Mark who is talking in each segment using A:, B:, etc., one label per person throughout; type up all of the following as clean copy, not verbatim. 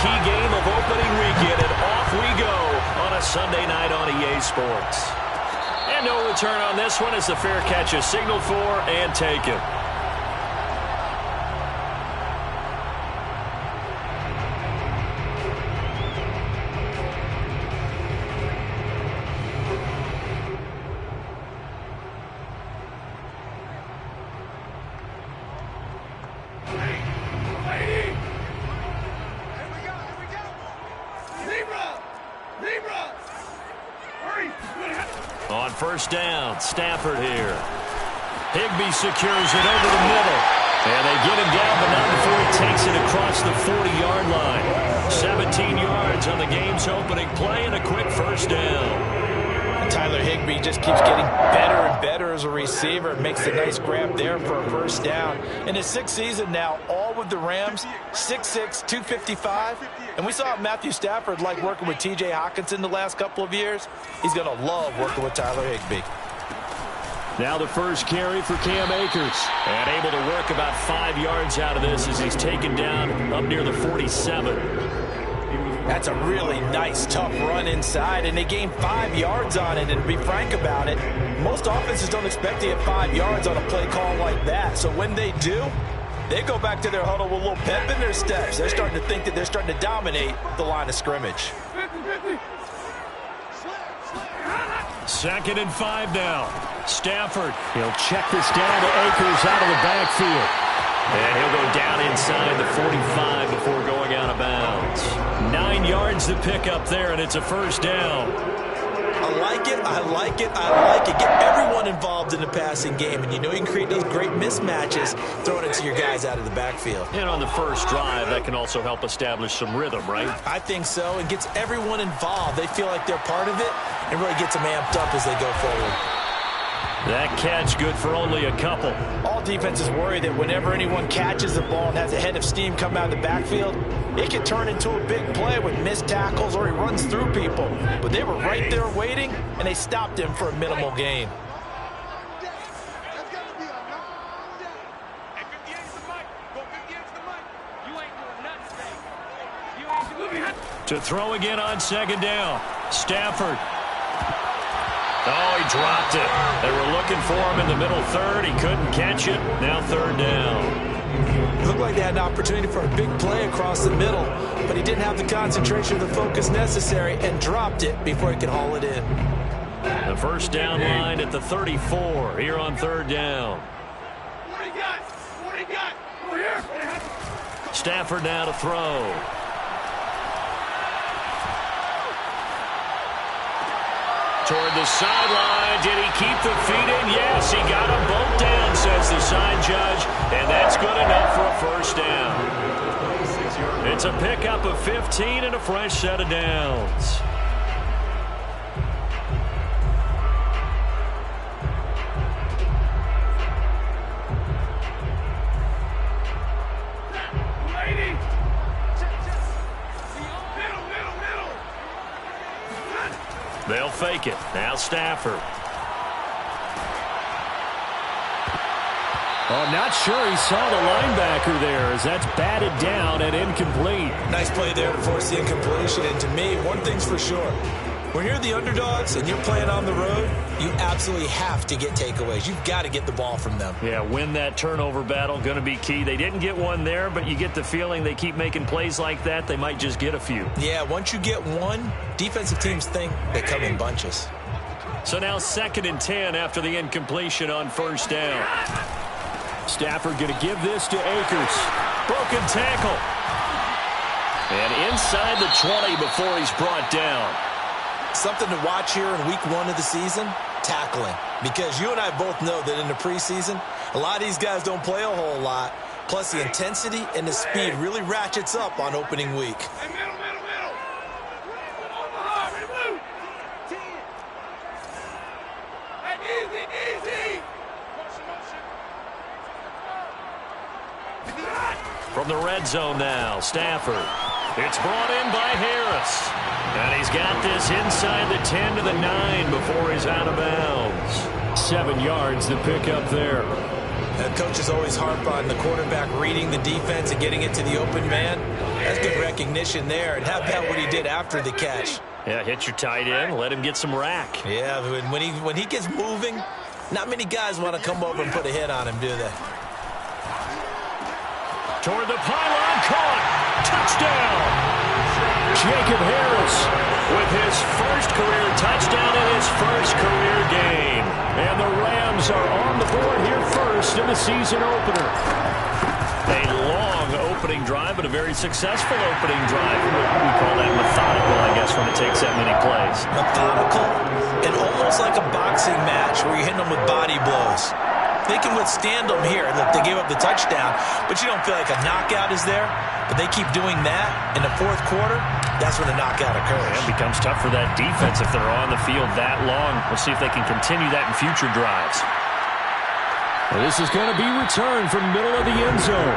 A: key game of opening weekend, and off we go on a Sunday night on EA Sports. And no return on this one as the fair catch is signaled for and taken. On first down, Stafford here. Higbee secures it over the middle. And they get him down, but not before he takes it across the 40-yard line. 17 yards on the game's opening play and a quick first down.
B: Tyler Higbee just keeps getting better and better as a receiver. Makes a nice grab there for a first down. In his sixth season now, all with the Rams, 6'6", 255. And we saw Matthew Stafford like working with T.J. Hockenson the last couple of years. He's going to love working with Tyler Higbee.
A: Now the first carry for Cam Akers. And able to work about 5 yards out of this as he's taken down up near the 47.
B: That's a really nice, tough run inside, and they gained 5 yards on it. And to be frank about it, most offenses don't expect to get 5 yards on a play call like that. So when they do, they go back to their huddle with a little pep in their steps. They're starting to think that they're starting to dominate the line of scrimmage.
A: 2nd and 5 now. Stafford, he'll check this down to Akers out of the backfield. And he'll go down inside the 45 before going out of bounds. 9 yards to pick up there, and it's a first down.
B: I like it, I like it, I like it. Get everyone involved in the passing game, and you know you can create those great mismatches throwing it to your guys out of the backfield.
A: And on the first drive, that can also help establish some rhythm, right?
B: I think so, and gets everyone involved. They feel like they're part of it, and really gets them amped up as they go forward.
A: That catch good for only a couple.
B: All defenses worry that whenever anyone catches the ball and has a head of steam come out of the backfield, it can turn into a big play with missed tackles or he runs through people. But they were right there waiting, and they stopped him for a minimal gain.
A: To throw again on 2nd down. Stafford. Oh, he dropped it. They were looking for him in the middle third. He couldn't catch it. Now 3rd down.
B: It looked like they had an opportunity for a big play across the middle, but he didn't have the concentration or the focus necessary and dropped it before he could haul it in.
A: The first down line at the 34 here on 3rd down.
C: What do you got? What do you got? Over here.
A: Stafford now to throw. Toward the sideline. Did he keep the feet in? Yes, he got them both down, says the side judge. And that's good enough for a first down. It's a pickup of 15 and a fresh set of downs. They'll fake it. Now Stafford. Oh, not sure he saw the linebacker there as that's batted down and incomplete.
B: Nice play there to force the incompletion. And to me, one thing's for sure. When you're the underdogs and you're playing on the road, you absolutely have to get takeaways. You've got to get the ball from them.
A: Yeah, win that turnover battle, going to be key. They didn't get one there, but you get the feeling they keep making plays like that, they might just get a few.
B: Yeah, once you get one, defensive teams think they come in bunches.
A: So now 2nd and 10 after the incompletion on first down. Stafford going to give this to Akers. Broken tackle. And inside the 20 before he's brought down.
B: Something to watch here in week 1 of the season, tackling. Because you and I both know that in the preseason, a lot of these guys don't play a whole lot. Plus the intensity and the speed really ratchets up on opening week.
C: Hey, middle. Hey, easy.
A: From the red zone now, Stafford. It's brought in by Harris. And he's got this inside the 10 to the 9 before he's out of bounds. 7 yards to pick up there.
B: Coaches always harp on the quarterback reading the defense and getting it to the open man. That's good recognition there. And how about what he did after the catch?
A: Yeah, hit your tight end, let him get some rack.
B: Yeah, when he gets moving, not many guys want to come over and put a hit on him, do they?
A: Toward the pylon, caught. Touchdown. Jacob Harris with his first career touchdown in his first career game. And the Rams are on the board here first in the season opener. A long opening drive, but a very successful opening drive. We call that methodical, I guess, when it takes that many plays.
B: Methodical and almost like a boxing match where you're hitting them with body blows. They can withstand them here. Look, they gave up the touchdown, but you don't feel like a knockout is there. But they keep doing that in the fourth quarter. That's when the knockout occurs.
A: It becomes tough for that defense if they're on the field that long. We'll see if they can continue that in future drives.
D: Well, this is going to be returned from middle of the end zone.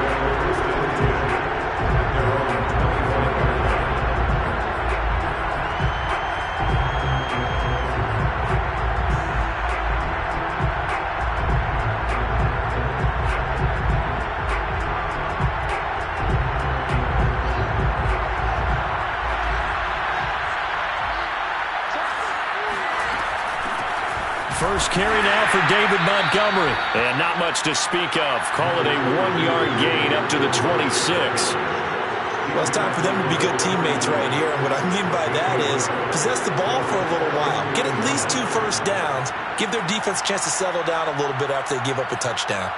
A: First carry now for David Montgomery. And not much to speak of. Call it a 1-yard gain up to the 26.
B: Well, it's time for them to be good teammates right here. And what I mean by that is possess the ball for a little while. Get at least 2 first downs. Give their defense a chance to settle down a little bit after they give up a touchdown.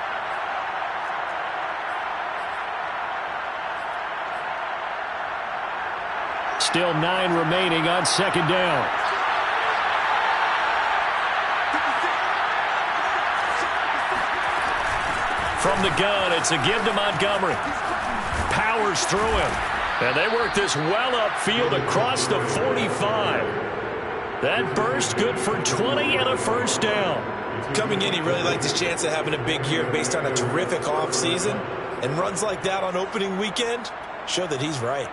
D: Still 9 remaining on second down.
A: From the gun, it's a give to Montgomery. Powers through him. And they work this well upfield across the 45. That burst good for 20 and a first down.
B: Coming in, he really liked his chance of having a big year based on a terrific offseason. And runs like that on opening weekend show that he's right.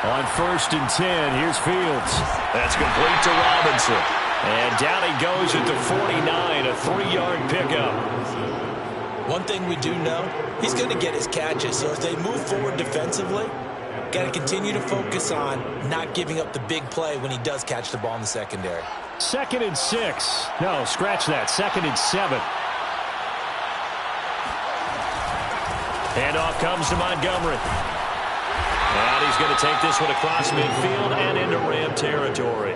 D: On 1st and 10, here's Fields.
A: That's complete to Robinson. And down he goes at the 49, a 3-yard pickup.
B: One thing we do know, he's going to get his catches. So as they move forward defensively, got to continue to focus on not giving up the big play when he does catch the ball in the secondary.
D: 2nd and 6. No, scratch that. 2nd and 7.
A: Handoff comes to Montgomery. And he's going to take this one across midfield and into Ram territory.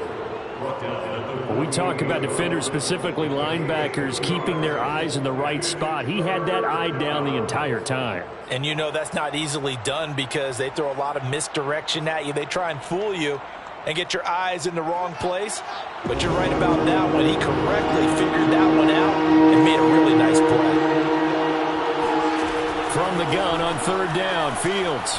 D: When we talk about defenders, specifically linebackers, keeping their eyes in the right spot, he had that eye down the entire time.
B: And you know that's not easily done because they throw a lot of misdirection at you. They try and fool you and get your eyes in the wrong place. But you're right about that one. He correctly figured that one out and made a really nice play.
D: From the gun on 3rd down, Fields.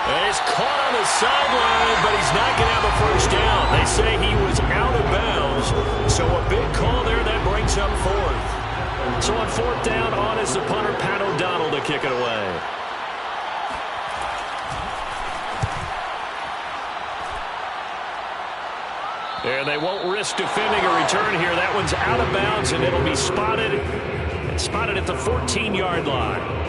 A: And he's caught on the sideline, but he's not going to have a first down. They say he was out of bounds, so a big call there that brings up 4th. So on 4th down, on is the punter, Pat O'Donnell, to kick it away. And they won't risk defending a return here. That one's out of bounds, and it'll be spotted at the 14-yard line.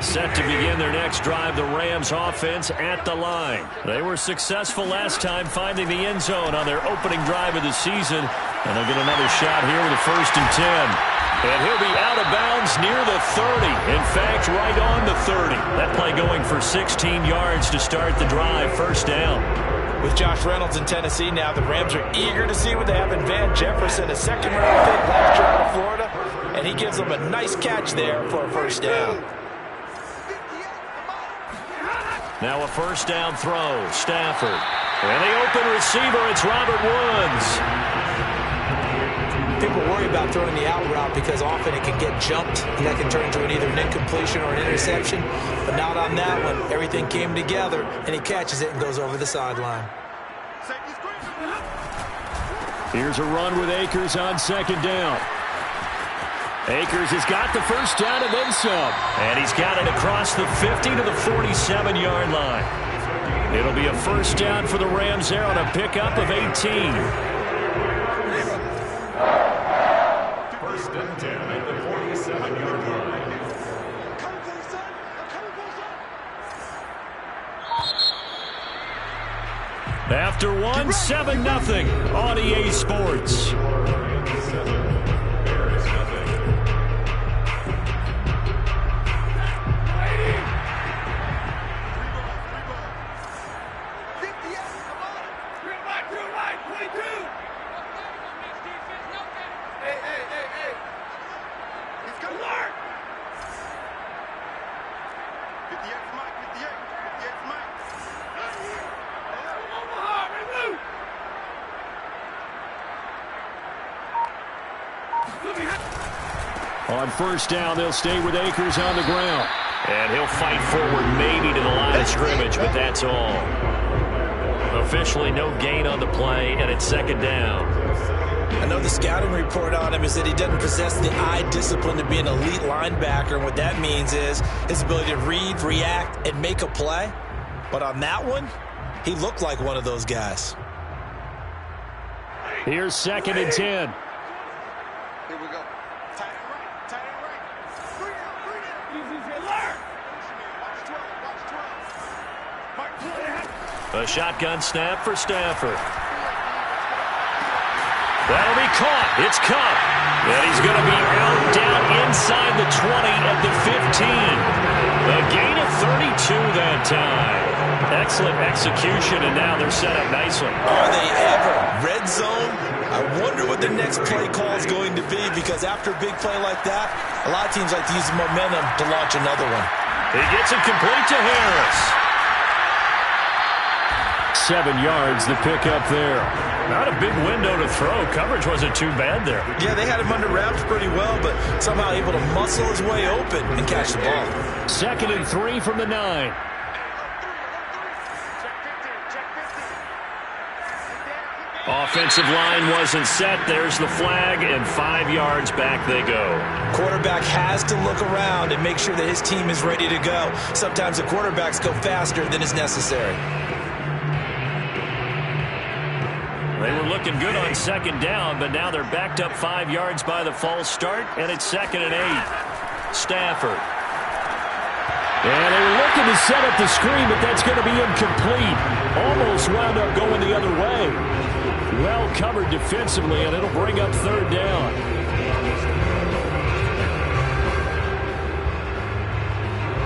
A: Set to begin their next drive, the Rams offense at the line. They were successful last time finding the end zone on their opening drive of the season. And they'll get another shot here with a 1st and 10. And he'll be out of bounds near the 30. In fact, right on the 30. That play going for 16 yards to start the drive. 1st down.
B: With Josh Reynolds in Tennessee now, the Rams are eager to see what they have in Van Jefferson, a 2nd-round pick last year out of Florida. And he gives them a nice catch there for a 1st down.
A: Now a 1st down throw, Stafford. And the open receiver, it's Robert Woods.
B: People worry about throwing the out route because often it can get jumped, and that can turn into either an incompletion or an interception. But not on that one. Everything came together, and he catches it and goes over the sideline.
D: Here's a run with Akers on 2nd down. Akers has got the first down and then some.
A: And he's got it across the 50 to the 47-yard line. It'll be a first down for the Rams there on a pickup of 18.
C: First and 10 at the 47-yard line.
A: After one, 7-0 on EA Sports.
D: On first down, they'll stay with Akers on the ground.
A: And he'll fight forward maybe to the line of scrimmage, but that's all. Officially no gain on the play, and it's second down.
B: I know the scouting report on him is that he doesn't possess the eye discipline to be an elite linebacker. And what that means is his ability to read, react, and make a play. But on that one, he looked like one of those guys.
D: Here's second and 10.
C: Here we go. Tight end right. Tight end right. Bring it up. Bring it up. Easy. Learn. Watch 12. Watch 12. Mark,
A: A shotgun snap for Stafford. That'll be caught. It's Kupp. And he's going to be out down inside the 20 at the 15. A gain of 32 that time. Excellent execution, and now they're set up nicely.
B: Are they ever? Red zone? I wonder what the next play call is going to be, because after a big play like that, a lot of teams like to use the momentum to launch another one.
A: He gets it complete to Harris.
D: 7 yards, the pickup there.
A: Not a big window to throw. Coverage wasn't too bad there.
B: Yeah, they had him under wraps pretty well, but somehow able to muscle his way open and catch the ball.
D: Second and 3 from the 9.
A: Offensive line wasn't set. There's the flag, and 5 yards back they go.
B: Quarterback has to look around and make sure that his team is ready to go. Sometimes the quarterbacks go faster than is necessary.
A: They were looking good on second down, but now they're backed up 5 yards by the false start, and it's second and 8. Stafford.
D: And they were looking to set up the screen, but that's going to be incomplete. Almost wound up going the other way. Well covered defensively, and it'll bring up third down.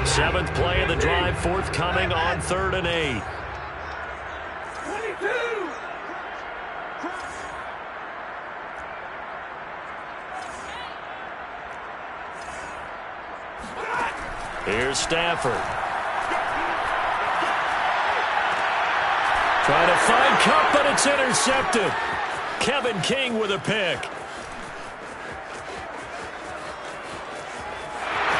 A: Seventh play of the drive forthcoming on 3rd and 8.
C: 22.
A: Here's Stafford. Trying to find Kupp, but it's intercepted. Kevin King with a pick.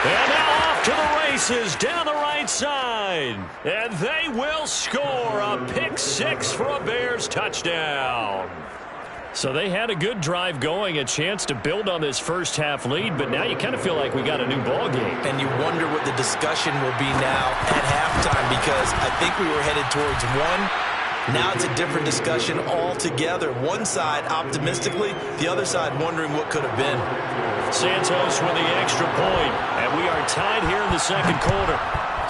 A: And now off to the races down the right side. And they will score a pick 6 for a Bears touchdown. So they had a good drive going, a chance to build on this first half lead, but now you kind of feel like we got a new ball game.
B: And you wonder what the discussion will be now at halftime, because I think we were headed towards one. Now it's a different discussion altogether. One side optimistically, the other side wondering what could have been.
A: Santos with the extra point, and we are tied here in the second quarter.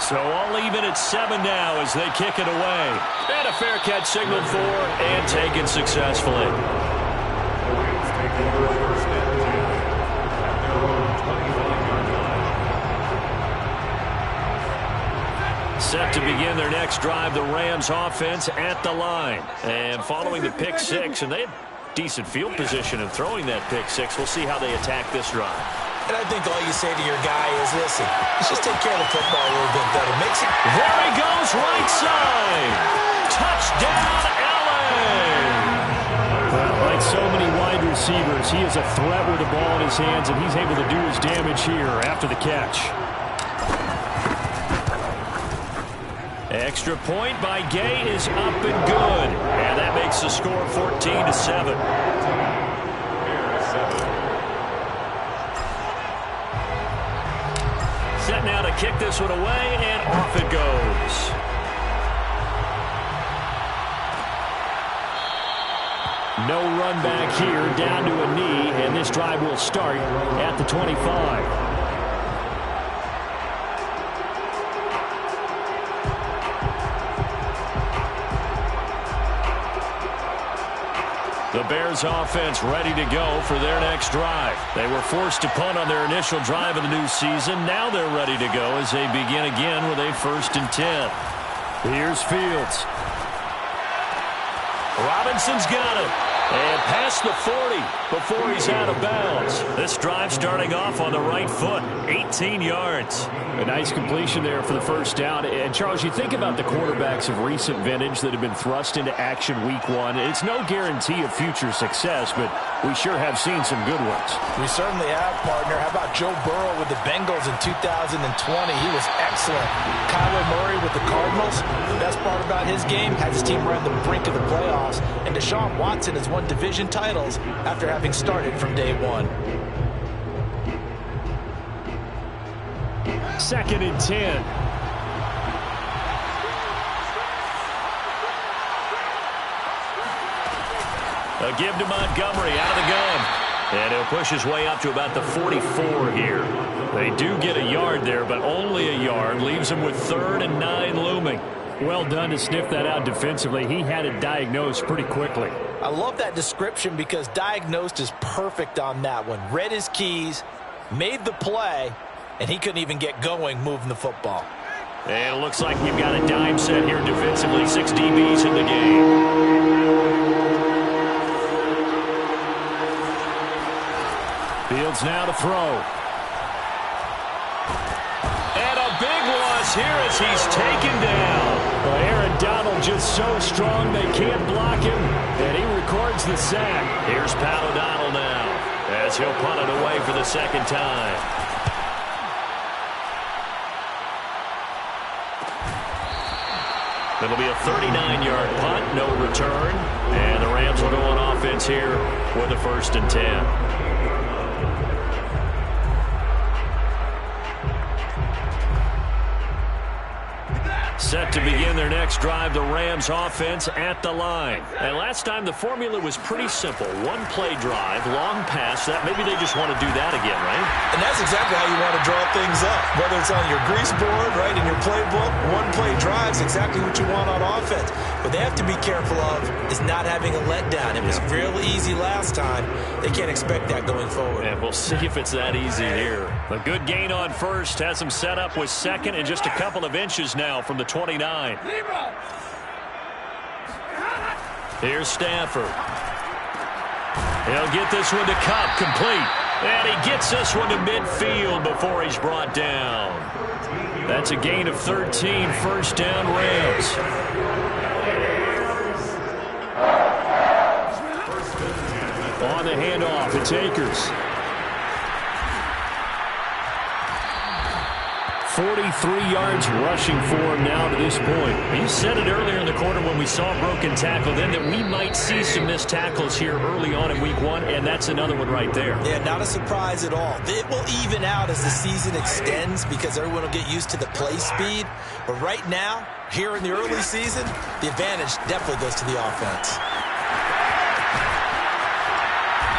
A: So all even at 7 now as they kick it away. And a fair catch signaled for and taken successfully. Set to begin their next drive, the Rams offense at the line. And following the pick 6, and they had decent field position in throwing that pick 6. We'll see how they attack this drive.
B: And I think all you say to your guy is, listen, let's just take care of the football a little bit better. Makes it.
A: There he goes, right side. Touchdown, LA.
D: Well, like so many wide receivers, he is a threat with the ball in his hands, and he's able to do his damage here after the catch.
A: Extra point by Gay is up and good. And that makes the score 14-7. this one away, and off it goes.
D: No run back here, down to a knee, and this drive will start at the 25.
A: The Bears offense ready to go for their next drive. They were forced to punt on their initial drive of the new season. Now they're ready to go as they begin again with a 1st and 10.
D: Here's Fields.
A: Robinson's got it. And past the 40 before he's out of bounds. This drive starting off on the right foot. 18 yards.
D: A nice completion there for the first down. And, Charles, you think about the quarterbacks of recent vintage that have been thrust into action week 1. It's no guarantee of future success, but we sure have seen some good ones.
B: We certainly have, partner. How about Joe Burrow with the Bengals in 2020? He was excellent. Kyler Murray with the Cardinals. The best part about his game, has his team right on the brink of the playoffs. And Deshaun Watson has won division titles after having started from day 1.
D: 2nd and 10.
A: A give to Montgomery out of the gun. And he'll push his way up to about the 44 here. They do get a yard there, but only a yard. Leaves him with 3rd and 9 looming.
D: Well done to sniff that out defensively. He had it diagnosed pretty quickly.
B: I love that description because diagnosed is perfect on that one. Read his keys, made the play, and he couldn't even get going moving the football.
A: And it looks like we've got a dime set here defensively. 6 DBs in the game.
D: Fields now to throw.
A: And a big loss here as he's taken down.
D: Well, Aaron Donald just so strong they can't block him, and he records the sack.
A: Here's Pat O'Donnell now as he'll punt it away for the 2nd time. It'll be a 39-yard punt, no return. And the Rams will go on offense here with a 1st and 10. Set to begin their next drive, the Rams offense at the line. And last time the formula was pretty simple. 1-play drive, long pass. That maybe they just want to do that again, right?
B: And that's exactly how you want to draw things up. Whether it's on your grease board, right, in your playbook, 1-play drive's exactly what you want on offense. What they have to be careful of is not having a letdown. It was real easy last time. They can't expect that going forward.
A: And we'll see if it's that easy here. A good gain on 1st. Has them set up with 2nd and just a couple of inches now from the 29. Here's Stafford. He'll get this one to Kupp, complete. And he gets this one to midfield before he's brought down. That's a gain of 13, 1st down Rams.
D: On the handoff, it's Akers. 43 yards rushing for him now to this point.
A: You said it earlier in the quarter when we saw a broken tackle then that we might see some missed tackles here early on in week 1, and that's another one right there.
B: Yeah, not a surprise at all. It will even out as the season extends because everyone will get used to the play speed. But right now, here in the early season, the advantage definitely goes to the offense.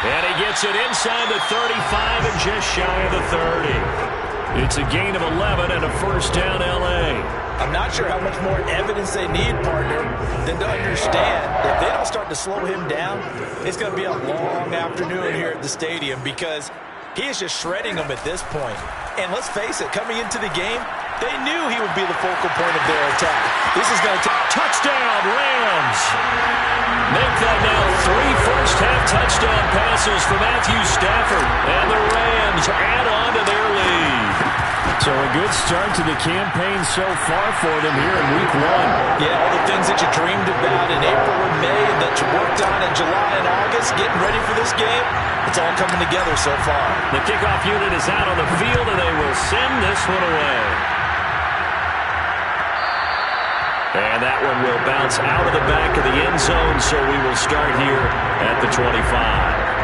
A: And he gets it inside the 35 and just shy of the 30. It's a gain of 11 and a 1st down L.A.
B: I'm not sure how much more evidence they need, partner, than to understand that if they don't start to slow him down, it's going to be a long afternoon here at the stadium because he is just shredding them at this point. And let's face it, coming into the game, they knew he would be the focal point of their attack. This is going to take
A: touchdown Rams. Make that now 3 first-half touchdown passes for Matthew Stafford. And the Rams add on to their lead.
D: So a good start to the campaign so far for them here in week 1.
B: Yeah, all the things that you dreamed about in April and May and that you worked on in July and August, getting ready for this game, it's all coming together so far.
A: The kickoff unit is out on the field, and they will send this one away. And that one will bounce out of the back of the end zone, so we will start here at the 25.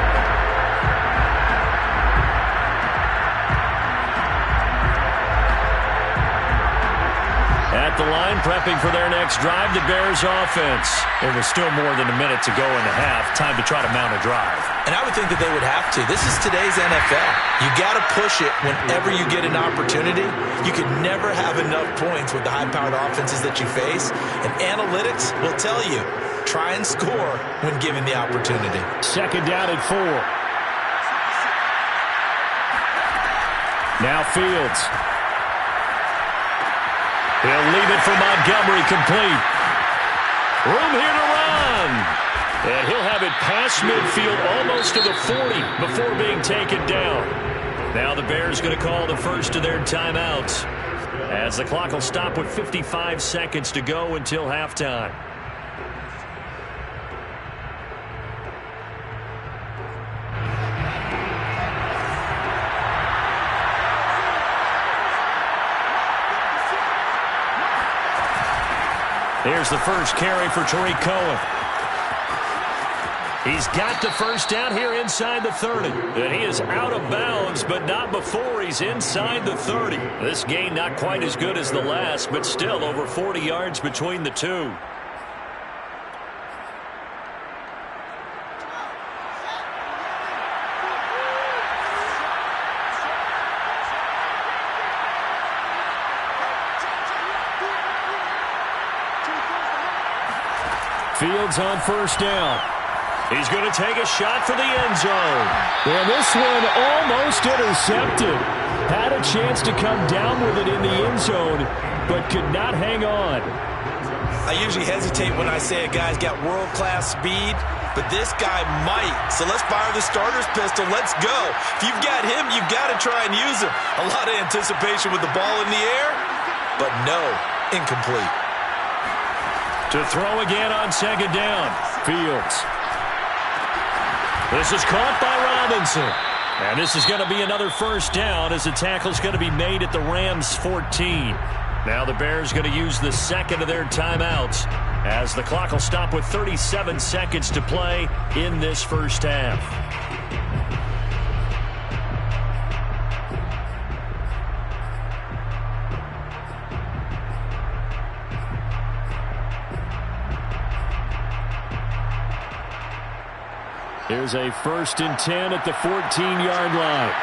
D: prepping for their next drive, the Bears offense. There was still more than a minute to go in the half. Time to try to mount a drive.
B: And I would think that they would have to. This is today's NFL. You got to push it whenever you get an opportunity. You can never have enough points with the high-powered offenses that you face. And analytics will tell you, try and score when given the opportunity.
D: Second down and 4. Now Fields. He'll leave it for Montgomery, complete. Room here to run. And he'll have it past midfield almost to the 40 before being taken down. Now the Bears going to call the first of their timeouts, as the clock will stop with 55 seconds to go until halftime. Here's the first carry for Tariq Cohen. He's got the first down here inside the 30. And he is out of bounds, but not before he's inside the 30. This gain not quite as good as the last, but still over 40 yards between the two. Fields on first down. He's going to take a shot for the end zone. And this one almost intercepted. Had a chance to come down with it in the end zone, but could not hang on.
B: I usually hesitate when I say a guy's got world-class speed, but this guy might. So let's fire the starter's pistol. Let's go. If you've got him, you've got to try and use him. A lot of anticipation with the ball in the air, but no, incomplete.
D: To throw again on second down. Fields. This is caught by Robinson. And this is going to be another first down, as the tackle's going to be made at the Rams' 14. Now the Bears going to use the second of their timeouts, as the clock will stop with 37 seconds to play in this first half. Here's a 1st and 10 at the 14-yard line.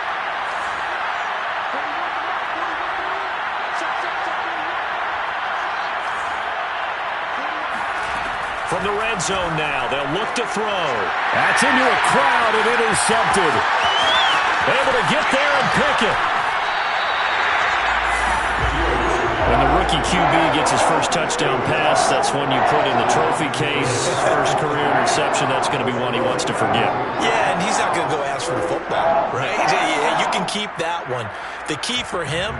D: From the red zone now, they'll look to throw. That's into a crowd and intercepted. Able to get there and pick it. When the rookie QB gets his first touchdown pass, that's one you put in the trophy case. First career interception, that's going to be one he wants to forget.
B: Yeah, and he's not going to go ask for the football, right? Yeah, you can keep that one. The key for him,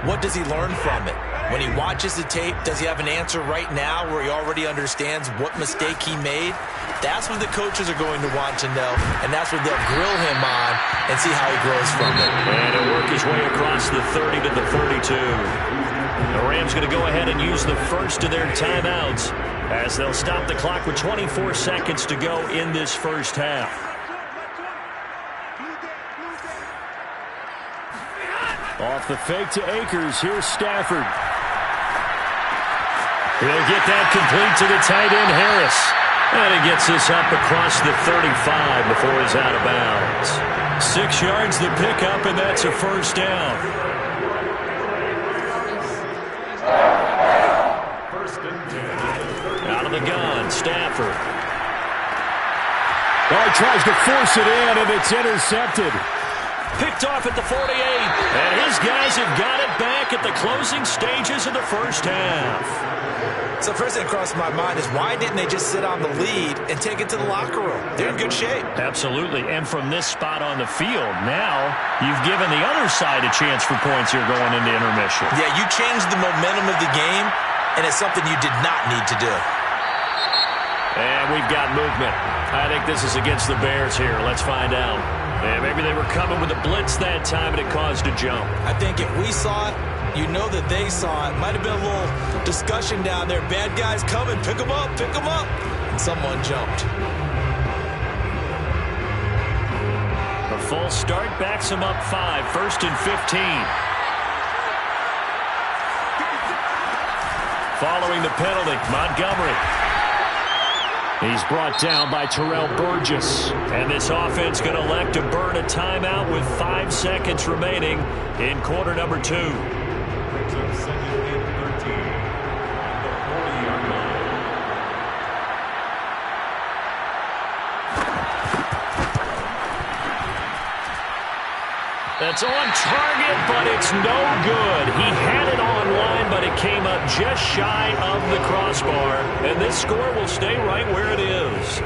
B: what does he learn from it? When he watches the tape, does he have an answer right now where he already understands what mistake he made? That's what the coaches are going to want to know, and that's what they'll grill him on and see how he grows from it.
D: And he'll work his way across the 30 to the 32. The Rams going to go ahead and use the first of their timeouts, as they'll stop the clock with 24 seconds to go in this first half. Off the fake to Akers, here's Stafford. He'll get that complete to the tight end, Harris. And he gets this up across the 35 before he's out of bounds. 6 yards the pickup, and that's a first down. Out of the gun, Stafford. Oh, he tries to force it in, and it's intercepted. Picked off at the 48, and his guys have got it back at the closing stages of the first half.
B: So first thing that crossed my mind is, why didn't they just sit on the lead and take it to the locker room? They're in good shape.
D: Absolutely, and from this spot on the field, now you've given the other side a chance for points here going into intermission.
B: Yeah, you changed the momentum of the game, and it's something you did not need to do.
D: And we've got movement. I think this is against the Bears here. Let's find out. And maybe they were coming with a blitz that time, and it caused a jump.
B: I think if we saw it, you know that they saw it. Might have been a little discussion down there. Bad guys coming. Pick them up. Pick them up. And someone jumped.
D: A full start backs him up 5. 1st and 15. Following the penalty, Montgomery. He's brought down by Terrell Burgess. And this offense going to elect to burn a timeout with 5 seconds remaining in quarter number 2. That's on target, but it's no good. He had it online, but it came up just shy of the crossbar. And this score will stay right where it is.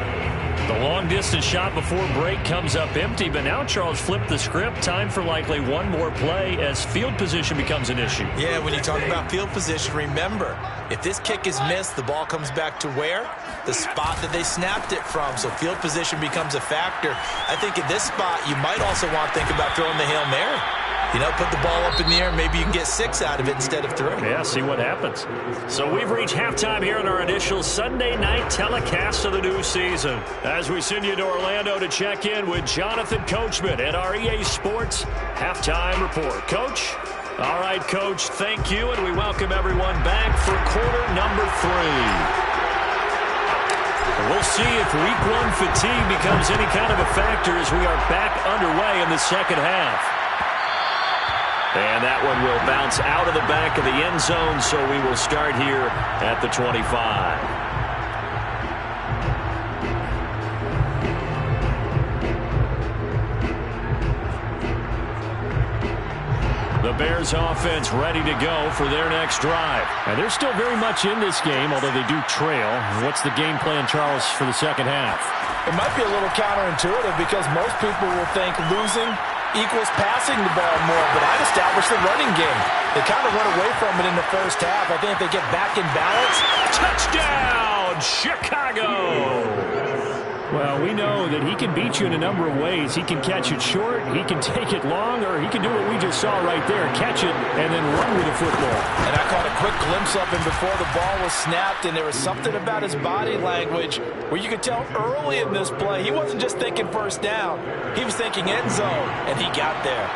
D: The long-distance shot before break comes up empty, but now Charles flipped the script. Time for likely one more play as field position becomes an issue.
B: Yeah, when you talk about field position, remember, if this kick is missed, the ball comes back to where? The spot that they snapped it from. So field position becomes a factor. I think at this spot, you might also want to think about throwing the Hail Mary. You know, put the ball up in the air, maybe you can get 6 out of it instead of 3.
D: Yeah, see what happens. So we've reached halftime here in our initial Sunday night telecast of the new season. As we send you to Orlando to check in with Jonathan Coachman at our EA Sports Halftime Report. Coach? All right, Coach, thank you, and we welcome everyone back for quarter number 3. We'll see if week 1 fatigue becomes any kind of a factor as we are back underway in the second half. And that one will bounce out of the back of the end zone, so we will start here at the 25. The Bears offense ready to go for their next drive. And they're still very much in this game, although they do trail. What's the game plan, Charles, for the second half?
B: It might be a little counterintuitive because most people will think losing equals passing the ball more, but I'd establish the running game. They kind of went away from it in the first half. I think if they get back in balance.
D: Touchdown, Chicago! Well, we know that he can beat you in a number of ways. He can catch it short, he can take it long, or he can do what we just saw right there, catch it and then run with the football.
B: And I caught a quick glimpse of him before the ball was snapped, and there was something about his body language where you could tell early in this play he wasn't just thinking first down. He was thinking end zone, and he got there.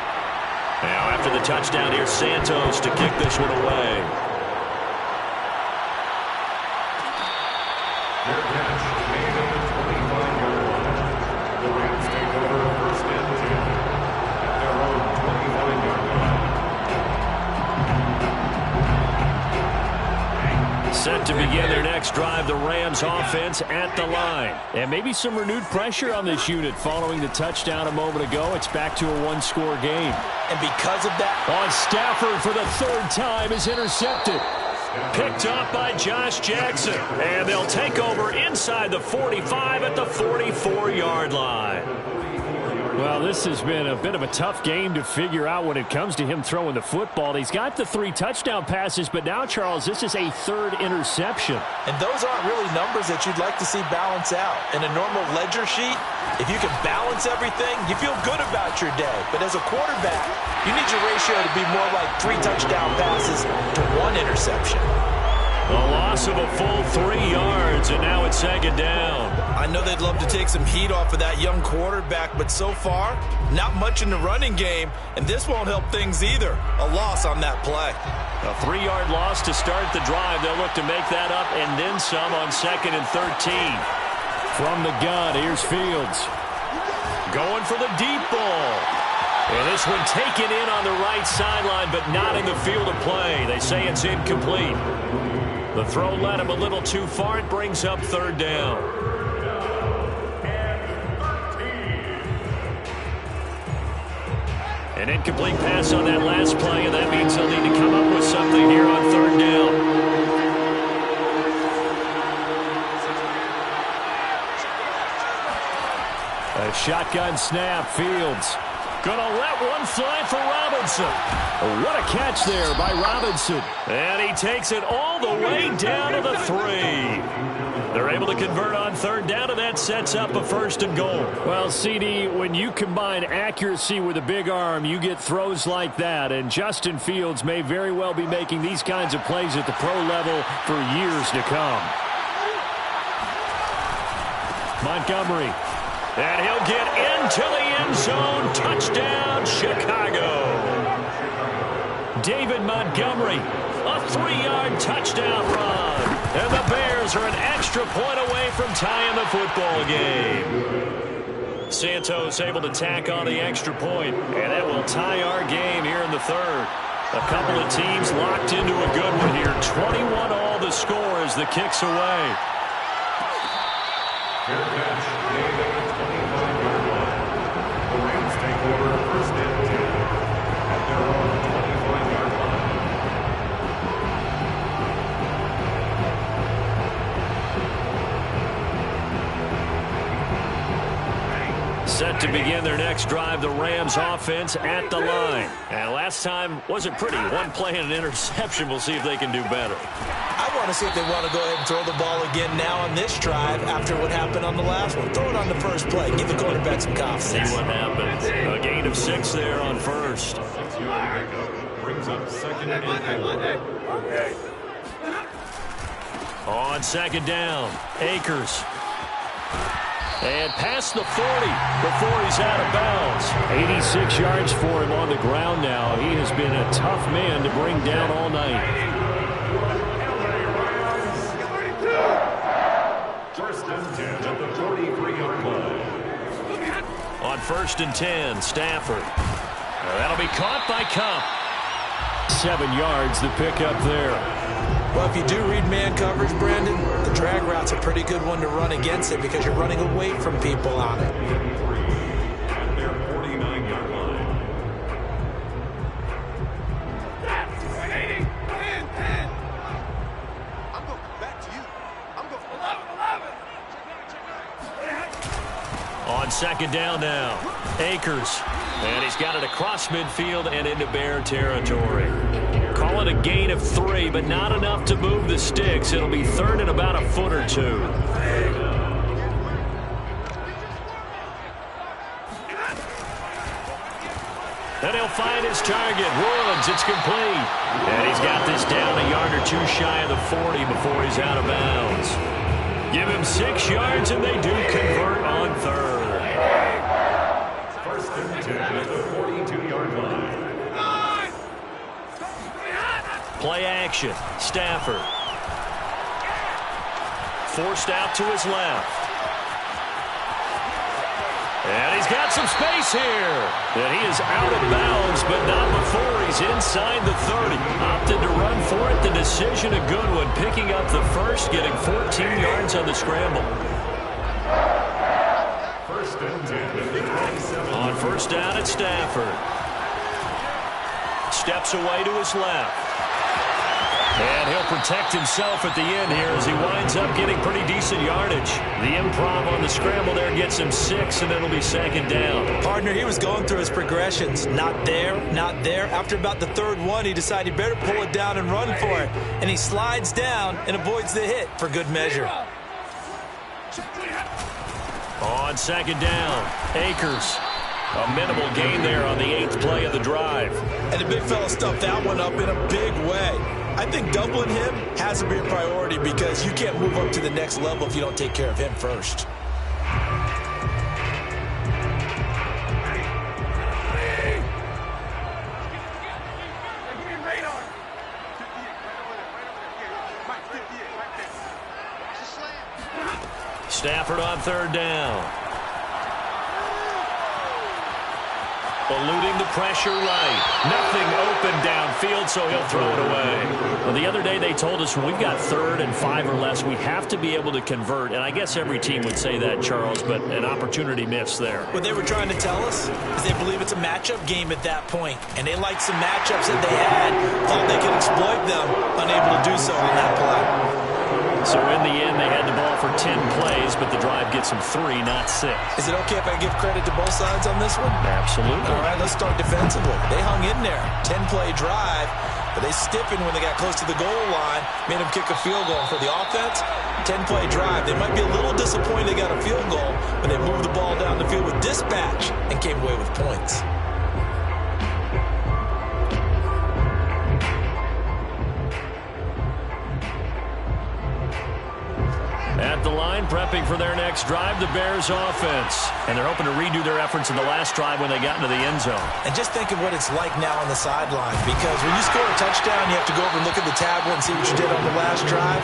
D: Now after the touchdown, here's Santos to kick this one away. Set to begin their next drive, the Rams offense at the line. And maybe some renewed pressure on this unit following the touchdown a moment ago. It's back to a one-score game.
B: And because of that,
D: on Stafford for the 3rd time is intercepted. Picked up by Josh Jackson. And they'll take over inside the 45 at the 44-yard line. Well, this has been a bit of a tough game to figure out when it comes to him throwing the football. He's got the 3 touchdown passes, but now, Charles, this is a 3rd interception.
B: And those aren't really numbers that you'd like to see balance out. In a normal ledger sheet, if you can balance everything, you feel good about your day. But as a quarterback, you need your ratio to be more like 3 touchdown passes to 1 interception.
D: A loss of a full 3 yards, and now it's 2nd down.
B: I know they'd love to take some heat off of that young quarterback, but so far, not much in the running game, and this won't help things either. A loss on that play.
D: A 3-yard loss to start the drive. They'll look to make that up and then some on 2nd and 13. From the gun, here's Fields. Going for the deep ball. And this one taken in on the right sideline, but not in the field of play. They say it's incomplete. The throw led him a little too far. It brings up 3rd down. An incomplete pass on that last play, and that means he'll need to come up with something here on 3rd down. A shotgun snap, Fields. Gonna let one fly for Robinson. What a catch there by Robinson. And he takes it all the way down to the 3. They're able to convert on 3rd down, and that sets up a 1st and goal. Well, CD, when you combine accuracy with a big arm, you get throws like that. And Justin Fields may very well be making these kinds of plays at the pro level for years to come. Montgomery. And he'll get into the end zone. Touchdown, Chicago. David Montgomery, a
A: a 3-yard touchdown run. And the Bears are an extra point away from tying the football game. Santos able to tack on the extra point, and that will tie our game here in the third. A couple of teams locked into a good one here. 21 all the score as the kick's away.
E: Fair catch. Gain at the 25-yard line. The Rams take over first and 10 at their own 25-yard line.
A: Set to begin their next drive, the Rams offense at the line. And last time wasn't pretty. One play and an interception. We'll see if they can do better.
B: I want to see if they want to go ahead and throw the ball again now on this drive after what happened on the last one. Throw it on the first play. Give the quarterback some confidence.
A: See what happens. A gain of 6 there on first.
E: 6-yard pickup brings up second and 4.
A: On second down, Akers. And past the 40 before he's out of bounds. 86 yards for him on the ground now. He has been a tough man to bring down all night.
E: First and 10 at the 43-yard line.
A: On first and 10, Stafford. That'll be caught by Kupp. 7 yards the pickup there.
B: Well, if you do read man coverage, Brandon, the drag route's a pretty good one to run against it because you're running away from people on it.
E: At their 49-yard line.
C: I'm going back to you. I'm going 11.
A: On second down now, Akers. And he's got it across midfield and into Bear territory. Call it a gain of 3, but not enough to move the sticks. It'll be third and about a foot or 2. And he'll find his target. Woods, it's complete. And he's got this down a yard or 2 shy of the 40 before he's out of bounds. Give him 6 yards, and they do convert on third.
E: First and 10 at the 42-yard line.
A: Play action. Stafford. Forced out to his left. And he's got some space here. And he is out of bounds, but not before he's inside the 30. Opted to run for it. The decision a good one. Picking up the first, getting 14 yards on the scramble.
E: First and 10 at the 27.
A: On first down at Stafford. Steps away to his left. And he'll protect himself at the end here as he winds up getting pretty decent yardage. The improv on the scramble there gets him 6, and it'll be second down.
B: Partner, he was going through his progressions. Not there, not there. After about the third one, he decided he better pull it down and run for it. And he slides down and avoids the hit for good measure.
A: On second down, Akers. A minimal gain there on the 8th play of the drive.
B: And the big fella stuffed that one up in a big way. I think doubling him has to be a priority because you can't move up to the next level if you don't take care of him first.
A: Stafford on third down. Eluding the pressure right. Nothing open downfield, so he'll throw it away. Well, the other day they told us when we've got 3rd and 5 or less, we have to be able to convert. And I guess every team would say that, Charles, but an opportunity missed there.
B: What they were trying to tell us is they believe it's a matchup game at that point. And they liked some matchups that they had, thought they could exploit them, unable to do so on that play.
A: So in the end, they had the ball for 10 plays, but the drive gets them 3, not 6.
B: Is it okay if I give credit to both sides on this one?
A: Absolutely.
B: All right, let's start defensively. They hung in there. 10-play drive, but they stiffened when they got close to the goal line, made them kick a field goal. For the offense, 10-play drive. They might be a little disappointed they got a field goal, but they moved the ball down the field with dispatch and came away with points.
A: At the line,
D: prepping for their next drive, the Bears offense. And they're hoping to redo their efforts in the last drive when they got into the end zone.
B: And just think of what it's like now on the sideline, because when you score a touchdown, you have to go over and look at the tablet and see what you did on the last drive.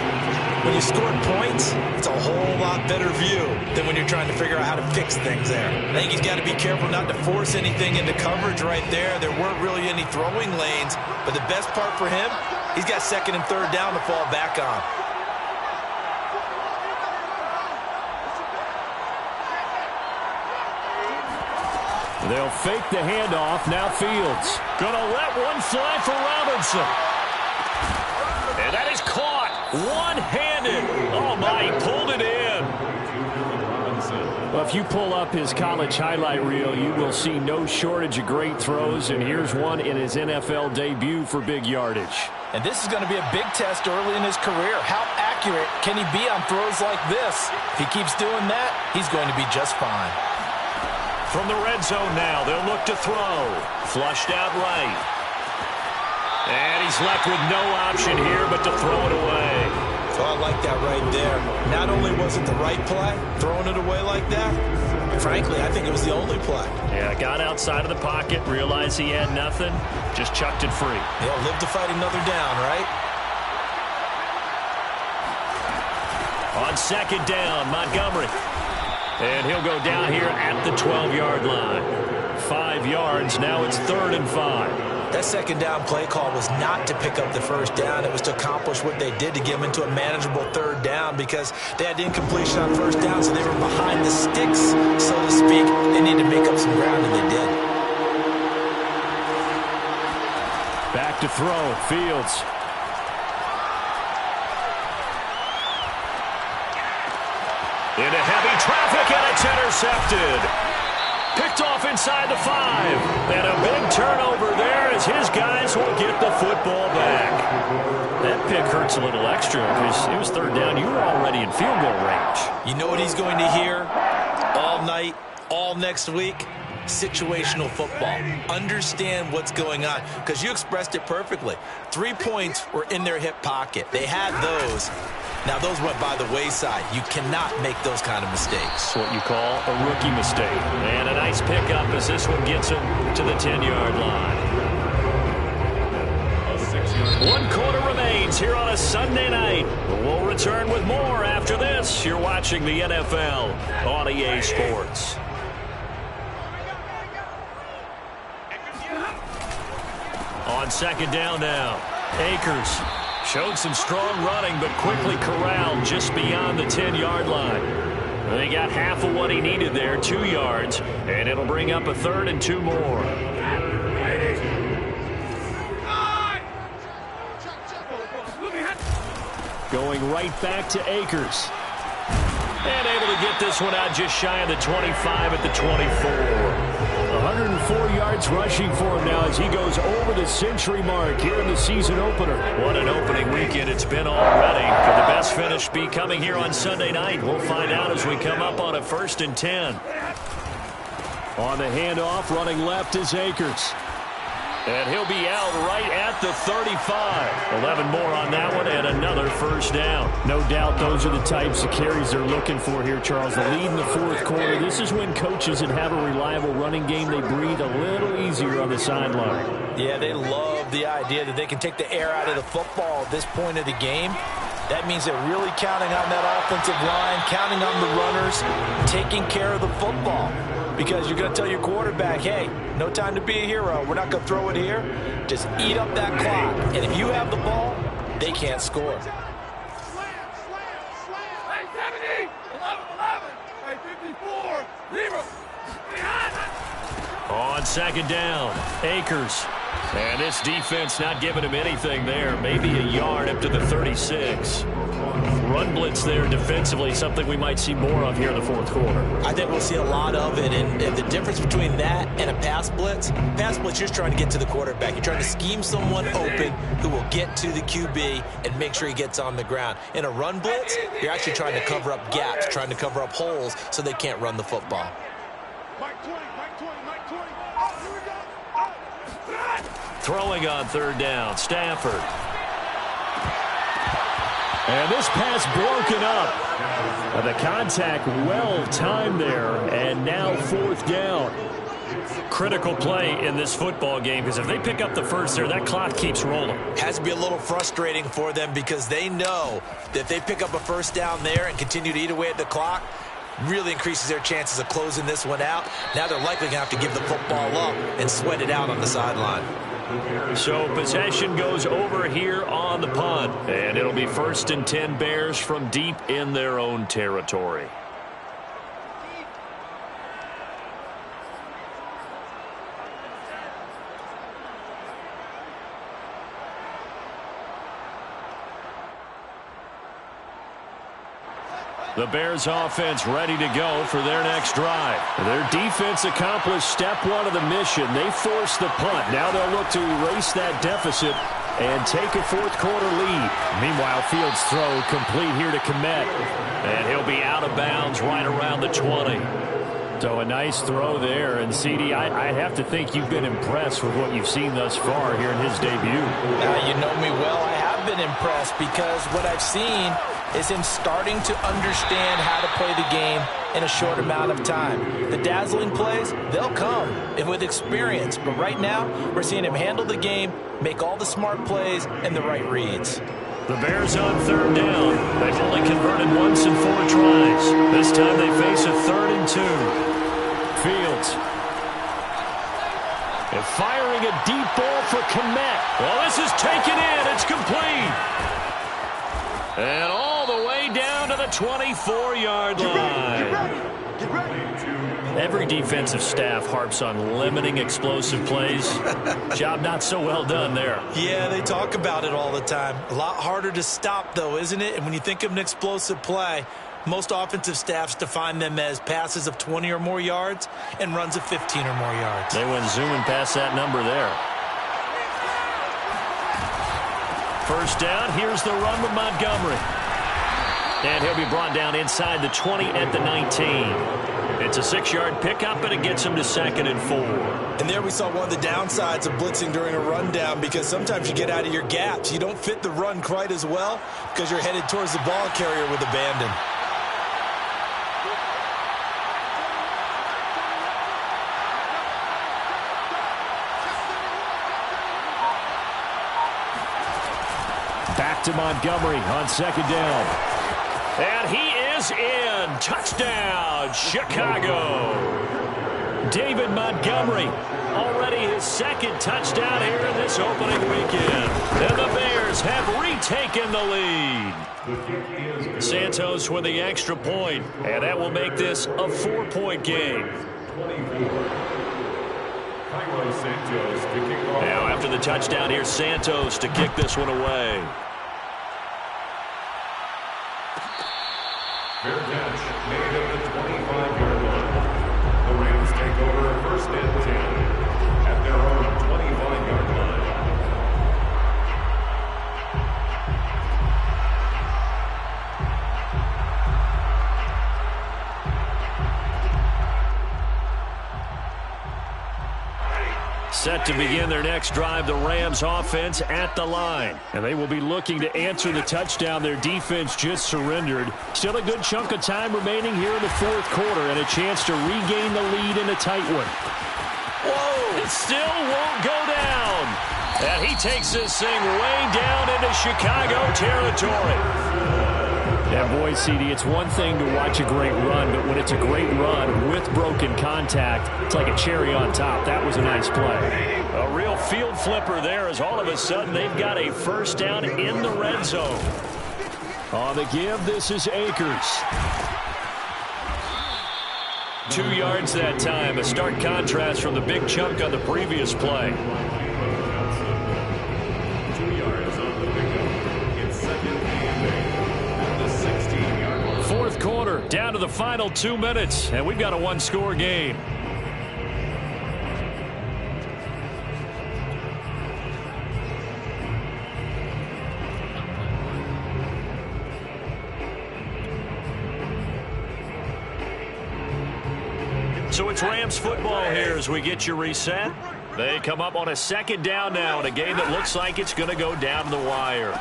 B: When you scored points, it's a whole lot better view than when you're trying to figure out how to fix things there. I think he's got to be careful not to force anything into coverage right there. There weren't really any throwing lanes, but the best part for him, he's got second and third down to fall back on.
D: They'll fake the handoff. Now Fields gonna let one fly for Robinson. And that is caught one-handed. Oh, my, he pulled it in. Well, if you pull up his college highlight reel, you will see no shortage of great throws, and here's one in his NFL debut for big yardage.
B: And this is going to be a big test early in his career. How accurate can he be on throws like this? If he keeps doing that, he's going to be just fine.
A: From the red zone now, they'll look to throw. Flushed out right. And he's left with no option here but to throw it away.
B: So I like that right there. Not only was it the right play, throwing it away like that, frankly, I think it was the only play.
D: Yeah, got outside of the pocket, realized he had nothing, just chucked it free.
B: Yeah, live to fight another down, right?
A: On second down, Montgomery. And he'll go down here at the 12-yard line. 5 yards, now it's 3rd and 5.
B: That second down play call was not to pick up the first down. It was to accomplish what they did to get them into a manageable 3rd down because they had incompletion on first down, so they were behind the sticks, so to speak. They needed to make up some ground, and they did.
D: Back to throw, Fields.
A: Into heavy traffic, and it's intercepted. Picked off inside the 5. And a big turnover there as his guys will get the football back.
D: That pick hurts a little extra because it was 3rd down. You were already in field goal range.
B: You know what he's going to hear all night, all next week? Situational football. Understand what's going on, because you expressed it perfectly. 3 points were in their hip pocket. They had those. Now, those went by the wayside. You cannot make those kind of mistakes.
D: What you call a rookie mistake.
A: And a nice pickup as this one gets him to the 10-yard line. 1 quarter remains here on a Sunday night. We'll return with more after this. You're watching the NFL on EA Sports. On second down now, Akers showed some strong running, but quickly corralled just beyond the 10-yard line. They got half of what he needed there, 2 yards, and it'll bring up a 3rd and 2 more.
D: Going right back to Akers.
A: And able to get this one out just shy of the 25 at the 24.
D: 104 yards rushing for him now as he goes over the century mark here in the season opener.
A: What an opening weekend it's been already. Could the best finish be coming here on Sunday night? We'll find out as we come up on a 1st and 10.
D: On the handoff, running left is Akers.
A: And he'll be out right at the 35. 11 more on that one and another 1st down.
D: No doubt those are the types of carries they're looking for here, Charles. The lead in the 4th quarter. This is when coaches that have a reliable running game, they breathe a little easier on the sideline.
B: Yeah, they love the idea that they can take the air out of the football at this point of the game. That means they're really counting on that offensive line, counting on the runners, taking care of the football. Because you're going to tell your quarterback, hey, no time to be a hero. We're not going to throw it here. Just eat up that clock. And if you have the ball, they can't score.
C: Hey, 70, 11, hey, 54, 0.
A: On second down, Akers. And this defense not giving him anything there. Maybe a yard up to the 36. Run blitz there defensively, something we might see more of here in the 4th quarter.
B: I think we'll see a lot of it, and the difference between that and a pass blitz, you're just trying to get to the quarterback. You're trying to scheme someone open who will get to the QB and make sure he gets on the ground. In a run blitz, you're actually trying to cover up gaps, trying to cover up holes so they can't run the football.
C: Mike 20, Mike 20, Mike 20. Oh, here we go. Oh.
A: Throwing on 3rd down, Stafford.
D: And this pass broken up. And the contact well timed there, and now 4th down.
A: Critical play in this football game, because if they pick up the first there, that clock keeps rolling.
B: Has to be a little frustrating for them because they know that if they pick up a first down there and continue to eat away at the clock, really increases their chances of closing this one out. Now they're likely going to have to give the football up and sweat it out on the sideline.
A: So possession goes over here on the punt, and it'll be 1st and 10 Bears from deep in their own territory. The Bears offense ready to go for their next drive. Their defense accomplished step 1 of the mission. They forced the punt. Now they'll look to erase that deficit and take a 4th quarter lead. Meanwhile, Fields' throw complete here to Kmet. And he'll be out of bounds right around the 20.
D: So a nice throw there. And, CD, I have to think you've been impressed with what you've seen thus far here in his debut.
B: You know me well. I have been impressed because what I've seen is him starting to understand how to play the game in a short amount of time. The dazzling plays, they'll come and with experience. But right now, we're seeing him handle the game, make all the smart plays, and the right reads.
A: The Bears on 3rd down. They've only converted once in 4 tries. This time they face a 3rd and 2. Fields. And firing a deep ball for Kmet. Well, this is taken in. It's complete. And all the way down to the 24-yard line. Every defensive staff harps on limiting explosive plays. Job not so well done there.
B: Yeah, they talk about it all the time. A lot harder to stop, though, isn't it? And when you think of an explosive play, most offensive staffs define them as passes of 20 or more yards and runs of 15 or more yards.
A: They went zooming past that number there. 1st down, here's the run with Montgomery. And he'll be brought down inside the 20 at the 19. It's a 6-yard pickup, and it gets him to 2nd and 4.
B: And there we saw one of the downsides of blitzing during a rundown because sometimes you get out of your gaps. You don't fit the run quite as well because you're headed towards the ball carrier with abandon.
D: Back to Montgomery on 2nd down.
A: And he is in. Touchdown, Chicago.
D: David Montgomery,
A: already his 2nd touchdown here in this opening weekend. And the Bears have retaken the lead. Santos with the extra point, and that will make this a 4-point game. Now after the touchdown, here's Santos to kick this one away.
E: Fair catch made at the 25-yard line. The Rams take over 1st and 10 at their own 25-yard line.
A: Set to begin their next drive, the Rams offense at the line.
D: And they will be looking to answer the touchdown their defense just surrendered. Still a good chunk of time remaining here in the 4th quarter and a chance to regain the lead in a tight one.
A: Whoa! It still won't go down. And he takes this thing way down into Chicago territory.
D: Yeah, boy, CD, it's one thing to watch a great run, but when it's a great run with broken contact, it's like a cherry on top. That was a nice play.
A: A real field flipper there as all of a sudden they've got a 1st down in the red zone.
D: On the give, this is Akers.
A: 2 yards that time, a stark contrast from the big chunk on the previous play.
E: 2 yards on the pickup. It's 2nd and 8 at the 16-yard line.
A: 4th quarter, down to the final 2 minutes, and we've got a 1-score game. So it's Rams football here as we get you reset. They come up on a 2nd down now in a game that looks like it's going to go down to the wire.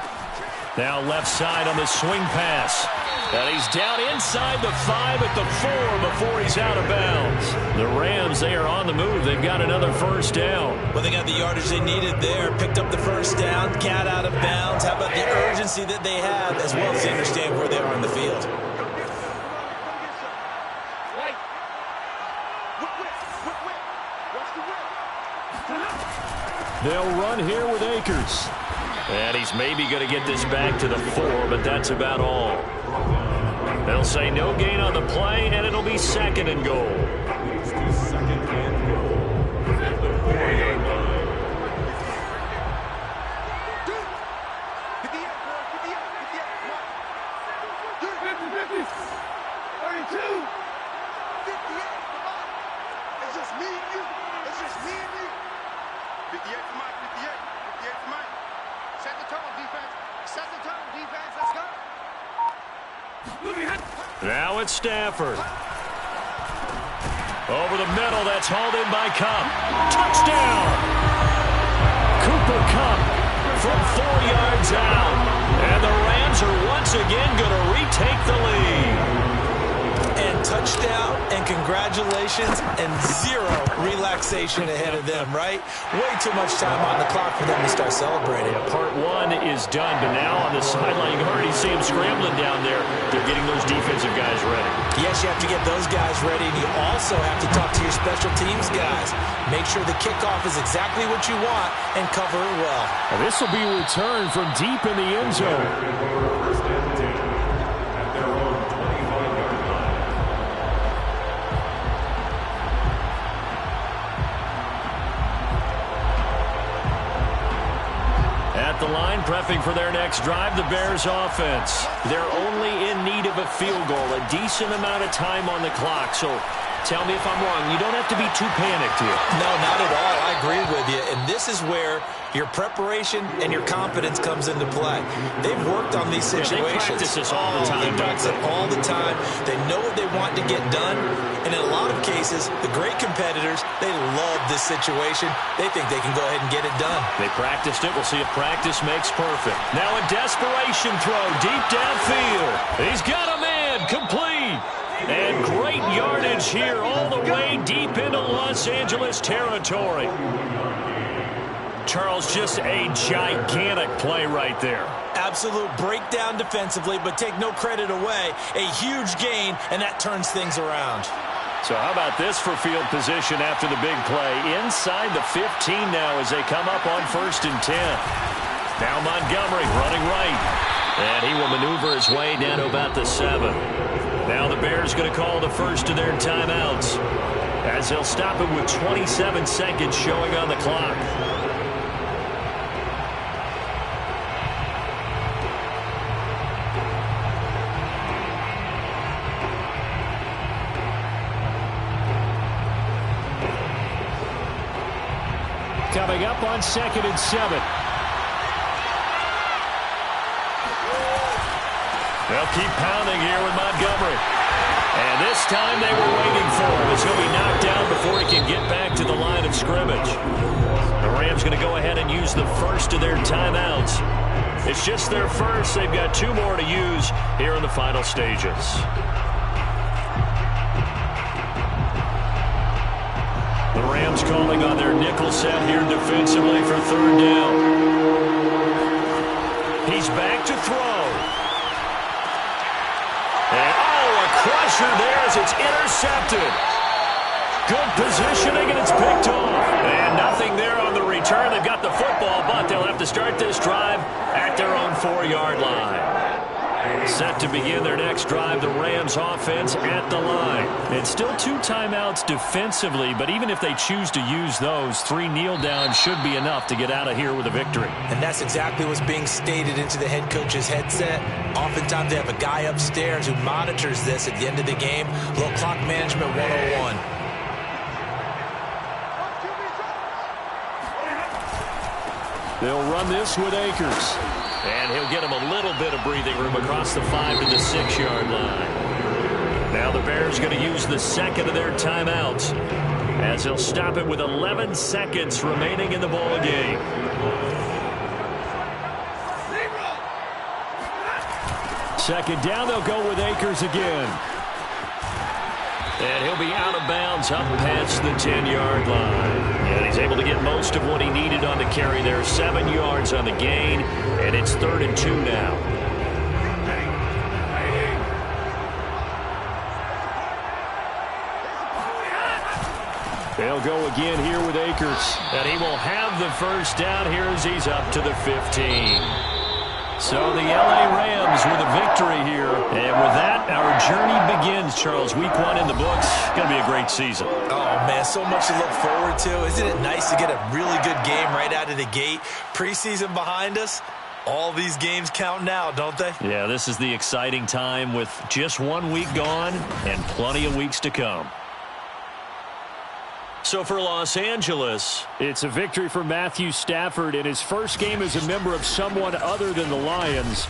D: Now left side on the swing pass. And he's down inside the 5 at the 4 before he's out of bounds. The Rams, they are on the move. They've got another first down.
B: Well, they got the yardage they needed there. Picked up the first down, got out of bounds. How about the urgency that they have, as well as they understand where they are on the field?
D: They'll run here with Akers. And he's maybe going to get this back to the 4, but that's about all. They'll say no gain on the play, and it'll be 2nd and goal.
E: Leads to 2nd and goal at the 4-yard line.
C: It's just me and you. It's just me and you. 58 for Mike, 58 for Mike. Set the tone, defense. Set the tone, defense. Let's go.
D: Now it's Stafford. Over the middle, that's hauled in by Kupp. Touchdown! Cooper Kupp from 4 yards out. And the Rams are once again going to retake the lead.
B: And touchdown, and congratulations, and 0 relaxation ahead of them, right? Way too much time on the clock for them to start celebrating.
D: Yeah, part 1 is done, but now on the sideline, you can already see them scrambling down there. They're getting those defensive guys ready.
B: Yes, you have to get those guys ready, and you also have to talk to your special teams guys. Make sure the kickoff is exactly what you want and cover it well.
D: This will be returned from deep in the end zone.
E: First and 10 at their own 25-yard line.
D: At the line, prepping for their next drive, the Bears offense. They're only in need of a field goal, a decent amount of time on the clock. So tell me if I'm wrong. You don't have to be too panicked here.
B: No, not at all. I agree with you. And this is where your preparation and your confidence comes into play. They've worked on these situations.
D: They practice this all the time.
B: They practice it all the time. They know what they want to get done. And in a lot of cases, the great competitors, they love this situation. They think they can go ahead and get it done.
D: They practiced it. We'll see if practice makes perfect. Now a desperation throw deep downfield. He's got a man complete. And great yardage here all the way deep into Los Angeles territory. Charles, just a gigantic play right there.
B: Absolute breakdown defensively, but take no credit away. A huge gain, and that turns things around.
D: So how about this for field position after the big play? Inside the 15 now as they come up on 1st and 10. Now Montgomery running right. And he will maneuver his way down to about the 7. Now the Bears going to call the first of their timeouts as they'll stop it with 27 seconds showing on the clock. Coming up on 2nd and 7. They'll keep pounding here with Montgomery. And this time they were waiting for him as he'll be knocked down before he can get back to the line of scrimmage. The Rams going to go ahead and use the first of their timeouts. It's just their first. They've got 2 more to use here in the final stages. The Rams calling on their nickel set here defensively for 3rd down. He's back to throw. And, a crusher there as it's intercepted. Good positioning, and it's picked off. And nothing there on the return. They've got the football, but they'll have to start this drive at their own 4-yard line. Set to begin their next drive, the Rams offense at the line. And still 2 timeouts defensively, but even if they choose to use those, 3 kneel downs should be enough to get out of here with a victory.
B: And that's exactly what's being stated into the head coach's headset. Oftentimes they have a guy upstairs who monitors this at the end of the game. A little clock management 101.
D: They'll run this with Akers. And he'll get him a little bit of breathing room across the 5 to the 6-yard line. Now the Bears going to use the second of their timeouts as he'll stop it with 11 seconds remaining in the ball game. Second down, they'll go with Akers again.
A: And he'll be out of bounds up past the 10-yard line. And he's able to get most of what he needed on the carry there. 7 yards on the gain, and it's 3rd and 2 now.
D: They'll go again here with Akers.
A: And he will have the first down here as he's up to the 15.
D: So the L.A. Rams with a victory here.
A: And with that, our journey begins, Charles. Week 1 in the books. Going to be a great season.
B: Oh, man, so much to look forward to. Isn't it nice to get a really good game right out of the gate? Preseason behind us. All these games count now, don't they?
A: Yeah, this is the exciting time with just 1 week gone and plenty of weeks to come. So for Los Angeles,
D: it's a victory for Matthew Stafford in his first game as a member of someone other than the Lions.